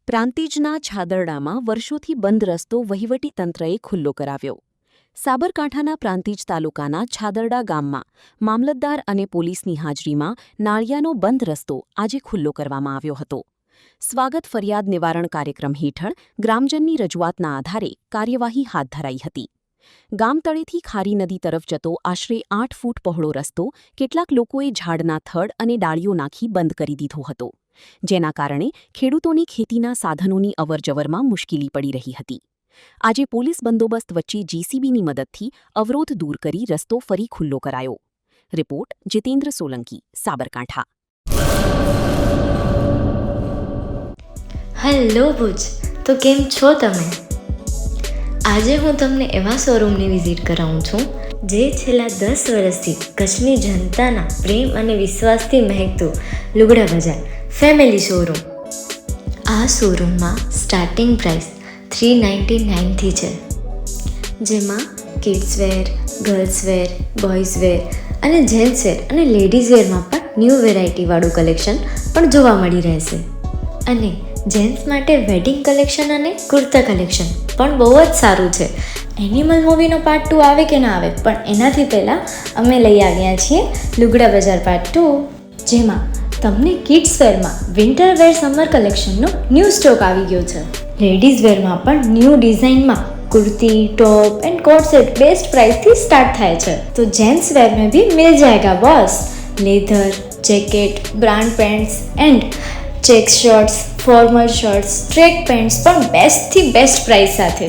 પ્રાંતિજના છાદરડામાં વર્ષોથી બંધ રસ્તો વહીવટીતંત્રએ ખુલ્લો કરાવ્યો. સાબરકાંઠાના પ્રાંતિજ તાલુકાના છાદરડા ગામમાં મામલતદાર અને પોલીસની હાજરીમાં નાળિયાનો બંધ રસ્તો આજે ખુલ્લો કરવામાં આવ્યો હતો. સ્વાગત ફરિયાદ નિવારણ કાર્યક્રમ હેઠળ ગ્રામજનની રજૂઆતના આધારે કાર્યવાહી હાથ ધરાઈ હતી. ગામતળેથી ખારી નદી તરફ જતો આશરે 8 ફૂટ પહોળો રસ્તો કેટલાક લોકોએ ઝાડના થડ અને ડાળીઓ નાખી બંધ કરી દીધો હતો, જેના કારણે ખેડૂતોની ખેતીના સાધનોની અવરજવરમાં મુશ્કેલી પડી રહી હતી. આજે પોલીસ બંદોબસ્ત વચ્ચે જેસીબીની મદદથી અવરોધ દૂર કરી રસ્તો ફરી ખુલ્લો કરાયો. રિપોર્ટ જીતેન્દ્ર સોલંકી, સાબરકાંઠા. હેલો ભુજ, તો કેમ છો તમે? આજે હું તમને એવા શોરૂમની વિઝિટ કરાવું છું જે છેલ્લા 10 વર્ષથી કચ્છની જનતાના પ્રેમ અને વિશ્વાસથી મહેકતું લુગડા બજાર ફેમિલી શોરૂમ. આ શોરૂમમાં સ્ટાર્ટિંગ પ્રાઇસ 399થી છે, જેમાં કિડ્સવેર, ગર્લ્સવેર, બોયઝવેર અને જેન્ટ્સવેર અને લેડીઝવેરમાં પણ ન્યૂ વેરાયટીવાળું કલેક્શન પણ જોવા મળી રહેશે. અને જેન્ટ્સ માટે વેડિંગ કલેક્શન અને કુર્તા કલેક્શન પણ બહુ જ સારું છે. એનિમલ મૂવીનો પાર્ટ 2 આવે કે ના આવે, પણ એનાથી પહેલાં અમે લઈ આવ્યા છીએ લુગડા બજાર પાર્ટ 2, જેમાં તમને કિડ્સવેરમાં વિન્ટર વેર સમર કલેક્શનનો ન્યૂ સ્ટોક આવી ગયો છે. લેડીઝ વેરમાં પણ ન્યૂ ડિઝાઇનમાં kurti, top and coat set best price थी स्टार्ट थाय छे. तो जेंट्स वेर में भी मिल जाएगा boss. Leather, jacket, brand pants and check shirts, formal shirts, track pants પણ બેસ્ટ થી બેસ્ટ પ્રાઇસ સાથે.